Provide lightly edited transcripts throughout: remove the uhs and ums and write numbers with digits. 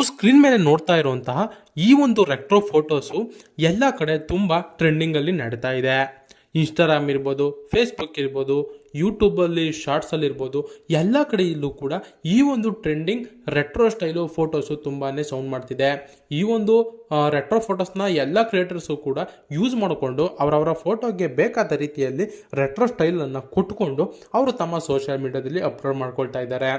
Screen ಮೇಲೆ ನೋಡ್ತಾ ಇರುವಂತಹ ಈ ಒಂದು ರೆಟ್ರೋ ಫೋಟೋಸು ಎಲ್ಲ ಕಡೆ ತುಂಬ ಟ್ರೆಂಡಿಂಗಲ್ಲಿ ನಡೀತಾ ಇದೆ. ಇನ್ಸ್ಟಾಗ್ರಾಮ್ ಇರ್ಬೋದು, ಫೇಸ್ಬುಕ್ ಇರ್ಬೋದು, ಯೂಟ್ಯೂಬಲ್ಲಿ ಶಾರ್ಟ್ಸಲ್ಲಿ ಇರ್ಬೋದು, ಎಲ್ಲ ಕಡೆಯಲ್ಲೂ ಕೂಡ ಈ ಒಂದು ಟ್ರೆಂಡಿಂಗ್ ರೆಟ್ರೋ ಸ್ಟೈಲು ಫೋಟೋಸು ತುಂಬಾ ಸೌಂಡ್ ಮಾಡ್ತಿದೆ. ಈ ಒಂದು ರೆಟ್ರೋ ಫೋಟೋಸ್ನ ಎಲ್ಲ ಕ್ರಿಯೇಟರ್ಸು ಕೂಡ ಯೂಸ್ ಮಾಡಿಕೊಂಡು ಅವರವರ ಫೋಟೋಗೆ ಬೇಕಾದ ರೀತಿಯಲ್ಲಿ ರೆಟ್ರೋ ಸ್ಟೈಲನ್ನು ಕೊಟ್ಕೊಂಡು ಅವರು ತಮ್ಮ ಸೋಷಿಯಲ್ ಮೀಡಿಯಾದಲ್ಲಿ ಅಪ್ಲೋಡ್ ಮಾಡ್ಕೊಳ್ತಾ ಇದ್ದಾರೆ.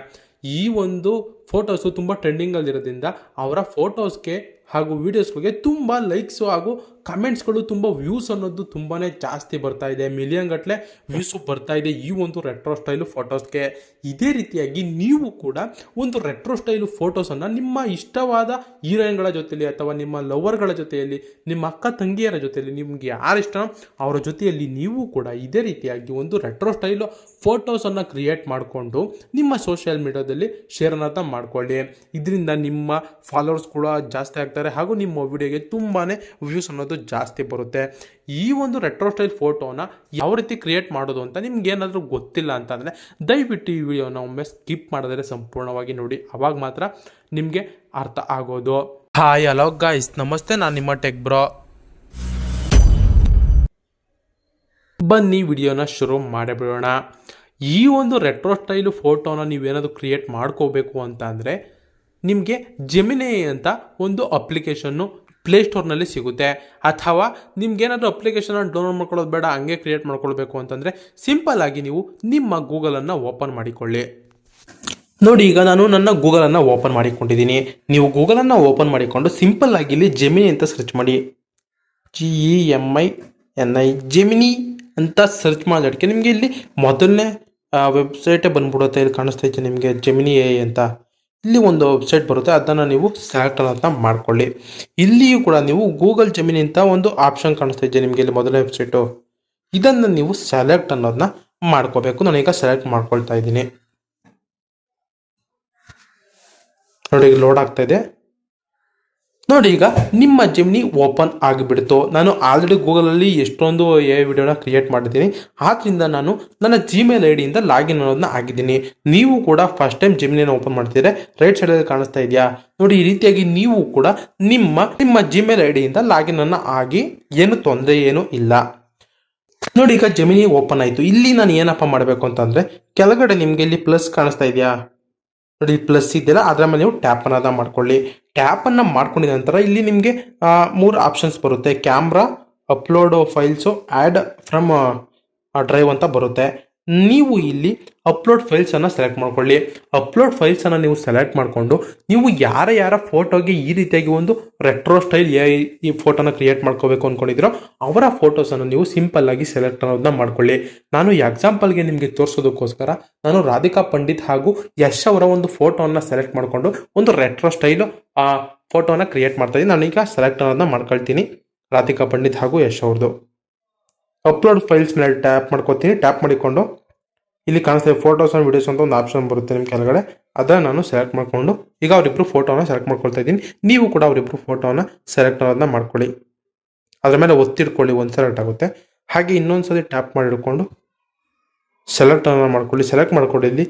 ಈ ಒಂದು ಫೋಟೋಸು ತುಂಬ ಟ್ರೆಂಡಿಂಗಲ್ಲಿರೋದ್ರಿಂದ ಅವರ ಫೋಟೋಸ್ಗೆ ಹಾಗೂ ವೀಡಿಯೋಸ್ಗಳಿಗೆ ತುಂಬ ಲೈಕ್ಸು ಹಾಗೂ ಕಮೆಂಟ್ಸ್ಗಳು, ತುಂಬ ವ್ಯೂಸ್ ಅನ್ನೋದು ತುಂಬಾ ಜಾಸ್ತಿ ಬರ್ತಾ ಇದೆ. ಮಿಲಿಯನ್ ಗಟ್ಟಲೆ ವ್ಯೂಸು ಬರ್ತಾ ಇದೆ ಈ ಒಂದು ರೆಟ್ರೋ ಸ್ಟೈಲು ಫೋಟೋಸ್ಗೆ. ಇದೇ ರೀತಿಯಾಗಿ ನೀವು ಕೂಡ ಒಂದು ರೆಟ್ರೋ ಸ್ಟೈಲು ಫೋಟೋಸನ್ನು ನಿಮ್ಮ ಇಷ್ಟವಾದ ಹೀರೋಯಿನ್ಗಳ ಜೊತೆಯಲ್ಲಿ ಅಥವಾ ನಿಮ್ಮ ಲವರ್ಗಳ ಜೊತೆಯಲ್ಲಿ, ನಿಮ್ಮ ಅಕ್ಕ ತಂಗಿಯರ ಜೊತೆಯಲ್ಲಿ, ನಿಮಗೆ ಯಾರು ಇಷ್ಟನೋ ಅವರ ಜೊತೆಯಲ್ಲಿ ನೀವು ಕೂಡ ಇದೇ ರೀತಿಯಾಗಿ ಒಂದು ರೆಟ್ರೋ ಸ್ಟೈಲು ಫೋಟೋಸನ್ನು ಕ್ರಿಯೇಟ್ ಮಾಡಿಕೊಂಡು ನಿಮ್ಮ ಸೋಷಿಯಲ್ ಮೀಡಿಯಾದಲ್ಲಿ ಶೇರ್ ಅನ್ನೋದನ್ನ ಮಾಡ್ಕೊಳ್ಳಿ. ಇದರಿಂದ ನಿಮ್ಮ ಫಾಲೋವರ್ಸ್ ಕೂಡ ಜಾಸ್ತಿ ಆಗ್ತಾರೆ ಹಾಗೂ ನಿಮ್ಮ ವಿಡಿಯೋಗೆ ತುಂಬಾ ವ್ಯೂಸ್ ಅನ್ನೋದು ಜಾಸ್ತಿ ಬರುತ್ತೆ. ಈ ಒಂದು ರೆಟ್ರೋ ಸ್ಟೈಲ್ ಫೋಟೋನ ಯಾವ ರೀತಿ ಕ್ರಿಯೇಟ್ ಮಾಡೋದು ಅಂತ ನಿಮ್ಗೆ ಏನಾದರೂ ಗೊತ್ತಿಲ್ಲ ಅಂತಂದರೆ ದಯವಿಟ್ಟು ಈ ವಿಡಿಯೋನ ಒಮ್ಮೆ ಸ್ಕಿಪ್ ಮಾಡಿದ್ರೆ ಸಂಪೂರ್ಣವಾಗಿ ನೋಡಿ, ಅವಾಗ ಮಾತ್ರ ನಿಮಗೆ ಅರ್ಥ ಆಗೋದು. ಹಾಯ್ ಹಲೋ ಗಾಯ್ಸ್, ನಮಸ್ತೆ, ನಾನು ನಿಮ್ಮ ಟೆಕ್ ಬ್ರೋ. ಬನ್ನಿ ವಿಡಿಯೋನ ಶುರು ಮಾಡಿಬಿಡೋಣ. ಈ ಒಂದು ರೆಟ್ರೋ ಸ್ಟೈಲು ಫೋಟೋನ ನೀವೇನಾದರೂ ಕ್ರಿಯೇಟ್ ಮಾಡ್ಕೋಬೇಕು ಅಂತ ಅಂದರೆ ನಿಮಗೆ ಜೆಮಿನಿ ಅಂತ ಒಂದು ಅಪ್ಲಿಕೇಶನ್ನು ಪ್ಲೇಸ್ಟೋರ್ನಲ್ಲಿ ಸಿಗುತ್ತೆ. ಅಥವಾ ನಿಮ್ಗೇನಾದರೂ ಅಪ್ಲಿಕೇಶನ್ನ ಡೌನ್ಲೋಡ್ ಮಾಡ್ಕೊಳ್ಳೋದು ಬೇಡ, ಹಂಗೆ ಕ್ರಿಯೇಟ್ ಮಾಡ್ಕೊಳ್ಬೇಕು ಅಂತಂದರೆ ಸಿಂಪಲ್ ಆಗಿ ನೀವು ನಿಮ್ಮ ಗೂಗಲನ್ನು ಓಪನ್ ಮಾಡಿಕೊಳ್ಳಿ. ನೋಡಿ, ಈಗ ನಾನು ನನ್ನ ಗೂಗಲನ್ನು ಓಪನ್ ಮಾಡಿಕೊಂಡಿದ್ದೀನಿ. ನೀವು ಗೂಗಲನ್ನು ಓಪನ್ ಮಾಡಿಕೊಂಡು ಸಿಂಪಲ್ ಆಗಿ ಇಲ್ಲಿ ಜೆಮಿನಿ ಅಂತ ಸರ್ಚ್ ಮಾಡಿ. GEMINI ಜೆಮಿನಿ ಅಂತ ಸರ್ಚ್ ಮಾಡೋದಕ್ಕೆ ನಿಮಗೆ ಇಲ್ಲಿ ಮೊದಲನೇ ವೆಬ್ಸೈಟೇ ಬಂದ್ಬಿಡುತ್ತೆ. ಇಲ್ಲಿ ಕಾಣಿಸ್ತಾ ಇತ್ತು ನಿಮಗೆ ಜೆಮಿನಿ AI ಅಂತ. ಇಲ್ಲಿ ಒಂದು ವೆಬ್ಸೈಟ್ ಬರುತ್ತೆ, ಅದನ್ನು ನೀವು ಸೆಲೆಕ್ಟ್ ಅನ್ನೋದನ್ನ ಮಾಡ್ಕೊಳ್ಳಿ. ಇಲ್ಲಿಯೂ ಕೂಡ ನೀವು ಗೂಗಲ್ ಜೆಮಿನಿ ಅಂತ ಒಂದು ಆಪ್ಷನ್ ಕಾಣಿಸ್ತಾ ಇದೆ ನಿಮಗೆ ಇಲ್ಲಿ ಮೊದಲನೇ ವೆಬ್ಸೈಟು. ಇದನ್ನು ನೀವು ಸೆಲೆಕ್ಟ್ ಅನ್ನೋದನ್ನ ಮಾಡ್ಕೋಬೇಕು. ನಾನೀಗ ಸೆಲೆಕ್ಟ್ ಮಾಡ್ಕೊಳ್ತಾ ಇದ್ದೀನಿ. ನೋಡಿ, ಈಗ ಲೋಡ್ ಆಗ್ತಾ ಇದೆ. ನೋಡಿ, ಈಗ ನಿಮ್ಮ ಜೆಮಿನಿ ಓಪನ್ ಆಗಿಬಿಡ್ತು. ನಾನು ಆಲ್ರೆಡಿ ಗೂಗಲಲ್ಲಿ ಎಷ್ಟೊಂದು AI ವಿಡಿಯೋನ ಕ್ರಿಯೇಟ್ ಮಾಡಿದ್ದೀನಿ. ಆದ್ದರಿಂದ ನಾನು ನನ್ನ Gmail ID ಇಂದ ಲಾಗಿನ್ ಅನ್ನೋದನ್ನ ಆಗಿದ್ದೀನಿ. ನೀವು ಕೂಡ ಫಸ್ಟ್ ಟೈಮ್ ಜೆಮಿನಿನ ಓಪನ್ ಮಾಡ್ತಿದ್ರೆ ರೈಟ್ ಸೈಡಲ್ಲಿ ಕಾಣಿಸ್ತಾ ಇದೆಯಾ ನೋಡಿ, ಈ ರೀತಿಯಾಗಿ ನೀವು ಕೂಡ ನಿಮ್ಮ Gmail ID ಇಂದ ಲಾಗಿನ್ ಅನ್ನ ಆಗಿ ಏನು ತೊಂದರೆ ಏನೂ ಇಲ್ಲ. ನೋಡಿ, ಈಗ ಜೆಮಿನಿ ಓಪನ್ ಆಯಿತು. ಇಲ್ಲಿ ನಾನು ಏನಪ್ಪ ಮಾಡಬೇಕು ಅಂತಂದರೆ ಕೆಳಗಡೆ ನಿಮಗೆ ಇಲ್ಲಿ ಪ್ಲಸ್ ಕಾಣಿಸ್ತಾ ಇದೆಯಾ ನೋಡಿ, ಪ್ಲಸ್ ಇದೆಯಲ್ಲ, ಅದರ ಮೇಲೆ ನೀವು ಟ್ಯಾಪ್ ಅನ್ನೋದ ಮಾಡ್ಕೊಳ್ಳಿ. ಟ್ಯಾಪನ್ನು ಮಾಡ್ಕೊಂಡಿದ ನಂತರ ಇಲ್ಲಿ ನಿಮಗೆ 3 ಆಪ್ಷನ್ಸ್ ಬರುತ್ತೆ. Camera, upload files, add from drive ಅಂತ ಬರುತ್ತೆ. ನೀವು ಇಲ್ಲಿ ಅಪ್ಲೋಡ್ ಫೈಲ್ಸನ್ನು ಸೆಲೆಕ್ಟ್ ಮಾಡ್ಕೊಳ್ಳಿ. ಅಪ್ಲೋಡ್ ಫೈಲ್ಸನ್ನು ನೀವು ಸೆಲೆಕ್ಟ್ ಮಾಡಿಕೊಂಡು ನೀವು ಯಾರ ಫೋಟೋಗೆ ಈ ರೀತಿಯಾಗಿ ಒಂದು ರೆಟ್ರೋ ಸ್ಟೈಲ್ ಈ ಫೋಟೋನ ಕ್ರಿಯೇಟ್ ಮಾಡ್ಕೋಬೇಕು ಅಂದ್ಕೊಂಡಿದ್ದೀರೋ ಅವರ ಫೋಟೋಸನ್ನು ನೀವು ಸಿಂಪಲ್ ಆಗಿ ಸೆಲೆಕ್ಟ್ ಅನ್ನೋದನ್ನ ಮಾಡ್ಕೊಳ್ಳಿ. ನಾನು ಎಕ್ಸಾಂಪಲ್ಗೆ ನಿಮಗೆ ತೋರಿಸೋದಕ್ಕೋಸ್ಕರ ನಾನು ರಾಧಿಕಾ ಪಂಡಿತ್ ಹಾಗೂ ಯಶ್ ಅವರ ಒಂದು ಫೋಟೋನ ಸೆಲೆಕ್ಟ್ ಮಾಡಿಕೊಂಡು ಒಂದು ರೆಟ್ರೋ ಸ್ಟೈಲು ಫೋಟೋನ ಕ್ರಿಯೇಟ್ ಮಾಡ್ತಾ ಇದ್ದೀನಿ. ನಾನೀಗ ಸೆಲೆಕ್ಟ್ ಅನ್ನೋದನ್ನ ಮಾಡ್ಕೊಳ್ತೀನಿ, ರಾಧಿಕಾ ಪಂಡಿತ್ ಹಾಗೂ ಯಶ್ ಅವ್ರದ್ದು. ಅಪ್ಲೋಡ್ ಫೈಲ್ಸ್ ಮೇಲೆ ಟ್ಯಾಪ್ ಮಾಡ್ಕೋತೀನಿ. ಟ್ಯಾಪ್ ಮಾಡಿಕೊಂಡು ಇಲ್ಲಿ ಕಾಣಿಸ್ತಾ ಇದೆ ಫೋಟೋಸ್ ಆ್ಯಂಡ್ ವಿಡಿಯೋಸ್ ಅಂತ ಒಂದು ಆಪ್ಷನ್ ಬರುತ್ತೆ ನಿಮ್ಮ ಕೆಳಗಡೆ. ಅದನ್ನು ನಾನು ಸೆಲೆಕ್ಟ್ ಮಾಡಿಕೊಂಡು ಈಗ ಅವರಿಬ್ಬರು ಫೋಟೋನ ಸೆಲೆಕ್ಟ್ ಮಾಡ್ಕೊಳ್ತಾ ಇದ್ದೀನಿ. ನೀವು ಕೂಡ ಅವರಿಬ್ಬರು ಫೋಟೋನ ಸೆಲೆಕ್ಟ್ ಅನ್ನೋದನ್ನ ಮಾಡ್ಕೊಳ್ಳಿ. ಅದರ ಮೇಲೆ ಒತ್ತಿಡ್ಕೊಳ್ಳಿ, ಒಂದು ಸೆಲೆಕ್ಟ್ ಆಗುತ್ತೆ. ಹಾಗೆ ಇನ್ನೊಂದ್ಸತಿ ಟ್ಯಾಪ್ ಮಾಡಿ ಹಿಡ್ಕೊಂಡು ಸೆಲೆಕ್ಟ್ ಅನ್ನೋ ಮಾಡ್ಕೊಳ್ಳಿ. ಸೆಲೆಕ್ಟ್ ಮಾಡ್ಕೊಂಡು ಇಲ್ಲಿ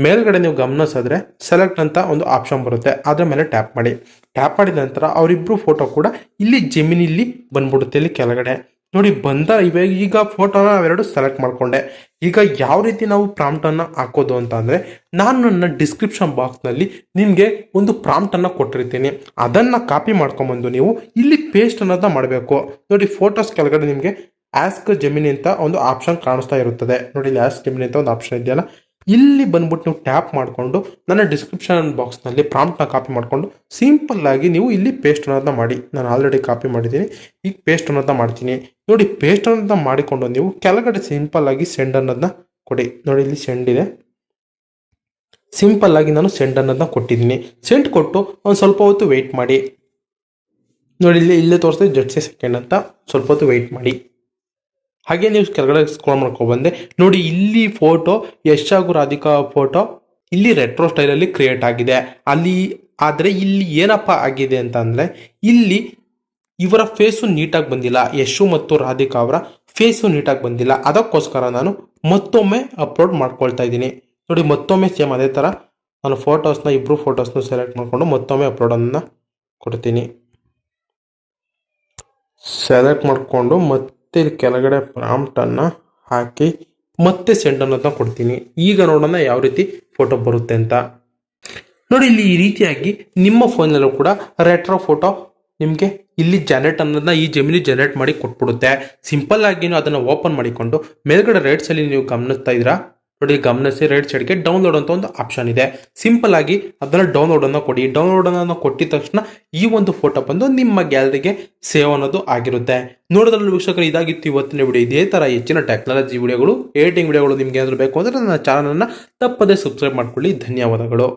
ಮೇಲ್ಗಡೆ ನೀವು ಗಮನಿಸಿದ್ರೆ ಸೆಲೆಕ್ಟ್ ಅಂತ ಒಂದು ಆಪ್ಷನ್ ಬರುತ್ತೆ, ಅದರ ಮೇಲೆ ಟ್ಯಾಪ್ ಮಾಡಿ. ಟ್ಯಾಪ್ ಮಾಡಿದ ನಂತರ ಅವರಿಬ್ಬರು ಫೋಟೋ ಕೂಡ ಇಲ್ಲಿ ಜೆಮಿನಿಲಿ ಬಂದ್ಬಿಡುತ್ತೆ. ಇಲ್ಲಿ ಕೆಳಗಡೆ ನೋಡಿ ಬಂದ ಈಗ ಫೋಟೋನ ಅವೆರಡು ಸೆಲೆಕ್ಟ್ ಮಾಡಿಕೊಂಡೆ. ಈಗ ಯಾವ ರೀತಿ ನಾವು ಪ್ರಾಂಪ್ಟನ್ನು ಹಾಕೋದು ಅಂತ ಅಂದರೆ ನಾನು ನನ್ನ ಡಿಸ್ಕ್ರಿಪ್ಷನ್ ಬಾಕ್ಸ್ನಲ್ಲಿ ನಿಮಗೆ ಒಂದು ಪ್ರಾಂಪ್ಟನ್ನು ಕೊಟ್ಟಿರ್ತೀನಿ. ಅದನ್ನು ಕಾಪಿ ಮಾಡ್ಕೊಂಬಂದು ನೀವು ಇಲ್ಲಿ ಪೇಸ್ಟ್ ಅನ್ನೋದನ್ನ ಮಾಡಬೇಕು. ನೋಡಿ, ಫೋಟೋಸ್ ಕೆಳಗಡೆ ನಿಮಗೆ ಆಸ್ಕ್ ಜೆಮಿನಿ ಅಂತ ಒಂದು ಆಪ್ಷನ್ ಕಾಣಿಸ್ತಾ ಇರುತ್ತದೆ. ನೋಡಿ, ಇಲ್ಲಿ ಆಸ್ಕ್ ಜೆಮಿನಿ ಅಂತ ಒಂದು ಆಪ್ಷನ್ ಇದೆಯಲ್ಲ, ಇಲ್ಲಿ ಬಂದ್ಬಿಟ್ಟು ನೀವು ಟ್ಯಾಪ್ ಮಾಡಿಕೊಂಡು ನನ್ನ ಡಿಸ್ಕ್ರಿಪ್ಷನ್ ಬಾಕ್ಸ್ನಲ್ಲಿ ಪ್ರಾಂಪ್ಟ್ನ ಕಾಪಿ ಮಾಡಿಕೊಂಡು ಸಿಂಪಲ್ ಆಗಿ ನೀವು ಇಲ್ಲಿ ಪೇಸ್ಟ್ ಅನ್ನೋದನ್ನ ಮಾಡಿ. ನಾನು ಆಲ್ರೆಡಿ ಕಾಪಿ ಮಾಡಿದ್ದೀನಿ, ಈಗ ಪೇಸ್ಟ್ ಅನ್ನೋದನ್ನ ಮಾಡ್ತೀನಿ. ನೋಡಿ, ಪೇಸ್ಟ್ ಅನ್ನೋದನ್ನ ಮಾಡಿಕೊಂಡು ನೀವು ಕೆಳಗಡೆ ಸಿಂಪಲ್ ಆಗಿ ಸೆಂಡ್ ಅನ್ನೋದನ್ನ ಕೊಡಿ. ನೋಡಿ, ಇಲ್ಲಿ ಸೆಂಡ್ ಇದೆ. ಸಿಂಪಲ್ ಆಗಿ ನಾನು ಸೆಂಡ್ ಅನ್ನೋದನ್ನ ಕೊಟ್ಟಿದ್ದೀನಿ. ಸೆಂಡ್ ಕೊಟ್ಟು ಒಂದು ಸ್ವಲ್ಪ ಹೊತ್ತು ವೆಯ್ಟ್ ಮಾಡಿ. ನೋಡಿ, ಇಲ್ಲೇ ತೋರಿಸ್ತಾ ಜಸ್ಟ್ ಸೆಕೆಂಡ್ ಅಂತ, ಸ್ವಲ್ಪ ಹೊತ್ತು ವೆಯ್ಟ್ ಮಾಡಿ. ಹಾಗೆ ನೀವು ಕೆಳಗಡೆ ಸ್ಕ್ರೋಲ್ ಮಾಡ್ಕೊಬಂದೆ. ನೋಡಿ, ಇಲ್ಲಿ ಫೋಟೋ ಯಶ್ ಹಾಗೂ ರಾಧಿಕಾ ಫೋಟೋ ಇಲ್ಲಿ ರೆಟ್ರೋ ಸ್ಟೈಲಲ್ಲಿ ಕ್ರಿಯೇಟ್ ಆಗಿದೆ. ಆದರೆ ಇಲ್ಲಿ ಏನಪ್ಪ ಆಗಿದೆ ಅಂತ ಅಂದರೆ ಇಲ್ಲಿ ಇವರ ಫೇಸು ನೀಟಾಗಿ ಬಂದಿಲ್ಲ. ಯಶು ಮತ್ತು ರಾಧಿಕಾ ಅವರ ಫೇಸು ನೀಟಾಗಿ ಬಂದಿಲ್ಲ. ಅದಕ್ಕೋಸ್ಕರ ನಾನು ಮತ್ತೊಮ್ಮೆ ಅಪ್ಲೋಡ್ ಮಾಡ್ಕೊಳ್ತಾ ಇದ್ದೀನಿ. ನೋಡಿ, ಮತ್ತೊಮ್ಮೆ ಸೇಮ್ ಅದೇ ಥರ ನಾನು ಇಬ್ಬರು ಫೋಟೋಸ್ನ ಸೆಲೆಕ್ಟ್ ಮಾಡಿಕೊಂಡು ಮತ್ತೊಮ್ಮೆ ಅಪ್ಲೋಡನ್ನು ಕೊಡ್ತೀನಿ. ಸೆಲೆಕ್ಟ್ ಮಾಡಿಕೊಂಡು ಮತ್ತೆ ಇಲ್ಲಿ ಕೆಳಗಡೆ ಪ್ರಾಂಪ್ಟನ್ನು ಹಾಕಿ ಮತ್ತೆ ಸೆಂಡ್ ಅನ್ನೋದನ್ನ ಕೊಡ್ತೀನಿ. ಈಗ ನೋಡೋಣ ಯಾವ ರೀತಿ ಫೋಟೋ ಬರುತ್ತೆ ಅಂತ. ನೋಡಿ, ಇಲ್ಲಿ ಈ ರೀತಿಯಾಗಿ ನಿಮ್ಮ ಫೋನಲ್ಲೂ ಕೂಡ ರೆಟ್ರೋ ಫೋಟೋ ನಿಮಗೆ ಇಲ್ಲಿ ಜನರೇಟ್ ಅನ್ನೋದನ್ನ ಈ ಜೆಮಿನಿ ಜನರೇಟ್ ಮಾಡಿ ಕೊಟ್ಬಿಡುತ್ತೆ. ಸಿಂಪಲ್ ಆಗಿ ಅದನ್ನು ಓಪನ್ ಮಾಡಿಕೊಂಡು ಮೇಲ್ಗಡೆ ರೈಟ್ ಸೈಡ್ ನೀವು ಗಮನಿಸ್ತಾ ಇದ್ದೀರಾ ನೋಡಿ, ಗಮನಿಸಿ ರೈಟ್ ಸೈಡ್ಗೆ ಡೌನ್ಲೋಡ್ ಅಂತ ಒಂದು ಆಪ್ಷನ್ ಇದೆ. ಸಿಂಪಲ್ ಆಗಿ ಅದನ್ನ ಡೌನ್ಲೋಡ್ ಅನ್ನು ಕೊಡಿ. ಡೌನ್ಲೋಡ್ ಅನ್ನು ಕೊಟ್ಟಿದ ತಕ್ಷಣ ಈ ಒಂದು ಫೋಟೋ ಬಂದು ನಿಮ್ಮ ಗ್ಯಾಲರಿಗೆ ಸೇವ್ ಅನ್ನೋದು ಆಗಿರುತ್ತೆ. ನೋಡಿದ್ರೆ ವೀಕ್ಷಕರು, ಇದಾಗಿತ್ತು ಇವತ್ತಿನ ವಿಡಿಯೋ. ಇದೇ ತರ ಹೆಚ್ಚಿನ ಟೆಕ್ನಾಲಜಿ ವಿಡಿಯೋಗಳು, ಎಡಿಟಿಂಗ್ ವಿಡಿಯೋಗಳು ನಿಮ್ಗೆ ಏನಾದ್ರು ಬೇಕು ಅಂದ್ರೆ ನನ್ನ ಚಾನಲ್ ಅನ್ನ ತಪ್ಪದೇ ಸಬ್ಸ್ಕ್ರೈಬ್ ಮಾಡ್ಕೊಳ್ಳಿ. ಧನ್ಯವಾದಗಳು.